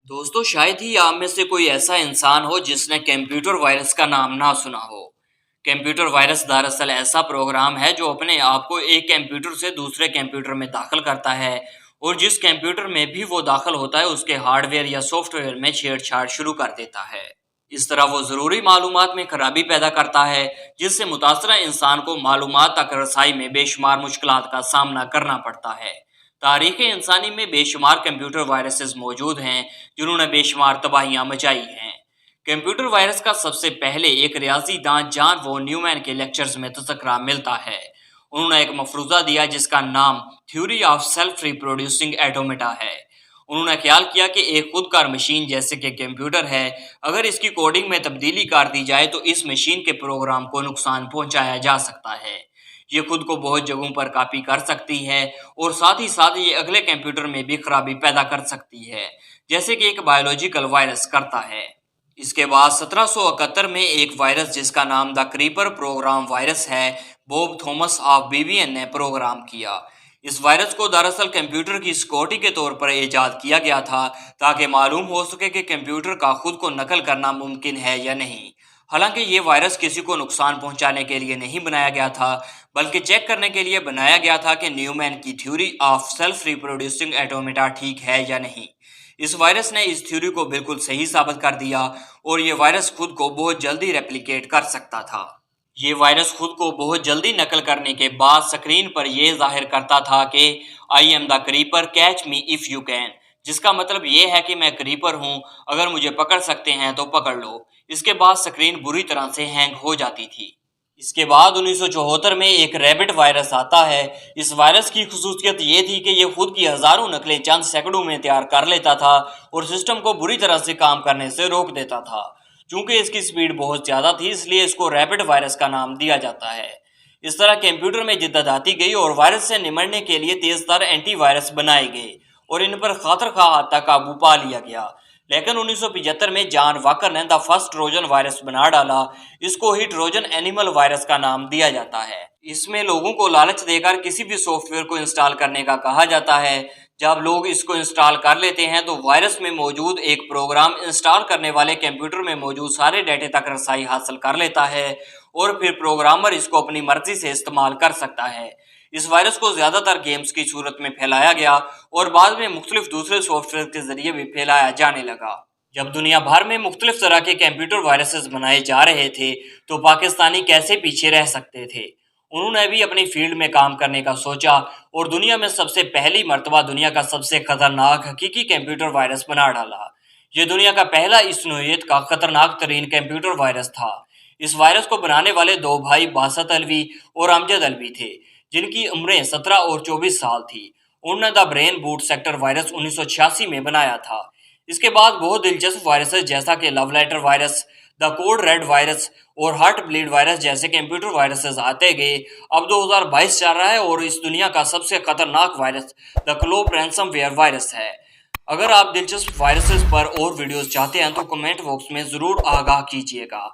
दोस्तों शायद ही आप में से कोई ऐसा इंसान हो जिसने कंप्यूटर वायरस का नाम ना सुना हो। कंप्यूटर वायरस दरअसल ऐसा प्रोग्राम है जो अपने आप को एक कंप्यूटर से दूसरे कंप्यूटर में दाखिल करता है और जिस कंप्यूटर में भी वो दाखिल होता है उसके हार्डवेयर या सॉफ्टवेयर में छेड़छाड़ शुरू कर देता है। इस तरह वो ज़रूरी मालूमात में खराबी पैदा करता है जिससे मुतासरा इंसान को मालूमात तक रसाई में बेशुमार मुश्किलात का सामना करना पड़ता है। तारीख़ इंसानी में बेशुमार कंप्यूटर वायरसेस मौजूद हैं जिन्होंने बेशुमार तबाहियां मचाई हैं। कंप्यूटर वायरस का सबसे पहले एक रियाजी दान जॉन वॉन न्यूमैन के लेक्चर्स में तज़किरा मिलता है। उन्होंने एक मफरूज़ा दिया जिसका नाम theory of self reproducing automata है। उन्होंने ख्याल किया कि एक खुदकार मशीन जैसे कि कंप्यूटर है, अगर इसकी कोडिंग में तब्दीली कर दी जाए तो इस मशीन के प्रोग्राम को नुकसान पहुंचाया जा सकता है। ये खुद को बहुत जगहों पर कॉपी कर सकती है और साथ ही साथ ये अगले कंप्यूटर में भी खराबी पैदा कर सकती है, जैसे कि एक बायोलॉजिकल वायरस करता है। इसके बाद 1771 में एक वायरस जिसका नाम द क्रीपर प्रोग्राम वायरस है, बॉब थॉमस ऑफ बीबीएन ने प्रोग्राम किया। इस वायरस को दरअसल कंप्यूटर की सिक्योरिटी के तौर पर इजाद किया गया था ताकि मालूम हो सके कि कंप्यूटर का खुद को नकल करना मुमकिन है या नहीं। हालांकि ये वायरस किसी को नुकसान पहुंचाने के लिए नहीं बनाया गया था, बल्कि चेक करने के लिए बनाया गया था कि न्यूमैन की theory of self reproducing automata ठीक है या नहीं। इस वायरस ने इस थ्योरी को बिल्कुल सही साबित कर दिया और ये वायरस खुद को बहुत जल्दी रेप्लिकेट कर सकता था। ये वायरस खुद को बहुत जल्दी नकल करने के बाद स्क्रीन पर यह जाहिर करता था कि I am the creeper catch me if you can, जिसका मतलब ये है कि मैं क्रीपर हूँ, अगर मुझे पकड़ सकते हैं तो पकड़ लो। इसके बाद स्क्रीन बुरी तरह से हैंग हो जाती थी। इसके बाद 1974 में एक रैबिट वायरस आता है। इस वायरस की खुसूसियत ये थी कि ये खुद की हज़ारों नकलें चंद सेकंडों में तैयार कर लेता था और सिस्टम को बुरी तरह से काम करने से रोक देता था। चूंकि इसकी स्पीड बहुत ज़्यादा थी इसलिए इसको रैबिट वायरस का नाम दिया जाता है। इस तरह कंप्यूटर में जिद्दत आती गई और वायरस से निमटने के लिए तेज़तर एंटीवायरस बनाए गए और इन पर खातर खा हद तक काबू पा लिया गया। लेकिन 1975 में जॉन वॉकर ने द फर्स्ट ट्रोजन वायरस बना डाला। इसको ही ट्रोजन एनिमल वायरस का नाम दिया जाता है। इसमें लोगों को लालच देकर किसी भी सॉफ्टवेयर को इंस्टॉल करने का कहा जाता है। जब लोग इसको इंस्टॉल कर लेते हैं तो वायरस में मौजूद एक प्रोग्राम इंस्टॉल करने वाले कंप्यूटर में मौजूद सारे डेटे तक रसाई हासिल कर लेता है और फिर प्रोग्रामर इसको अपनी मर्जी से इस्तेमाल कर सकता है। इस वायरस को ज़्यादातर गेम्स की सूरत में फैलाया गया और बाद में मुख्तलिफ दूसरे सॉफ्टवेयर के जरिए भी फैलाया जाने लगा। जब दुनिया भर में मुख्तलिफ तरह के कंप्यूटर वायरसेस बनाए जा रहे थे तो पाकिस्तानी कैसे पीछे रह सकते थे। उन्होंने भी अपनी फील्ड में काम करने का सोचा और दुनिया में सबसे पहली मर्तबा दुनिया का सबसे खतरनाक हकीकी कंप्यूटर वायरस बना डाला। ये दुनिया का पहला इस नौइयत का खतरनाक तरीन कंप्यूटर वायरस था। इस वायरस को बनाने वाले दो भाई बासत अलवी और अमजद अलवी थे, जिनकी उम्रें 17 और 24 साल थी। उन्होंने the brain boot sector virus 1986 में बनाया था। इसके बाद बहुत दिलचस्प वायरसेस जैसा कि love letter virus, the code red virus और हार्ट ब्लीड वायरस जैसे कंप्यूटर वायरसेस आते गए। अब 2022 चल रहा है और इस दुनिया का सबसे खतरनाक virus the Clove ransomware virus है। अगर आप दिलचस्प वायरसेस पर और वीडियोस चाहते हैं तो कमेंट बॉक्स में ज़रूर आगाह कीजिएगा।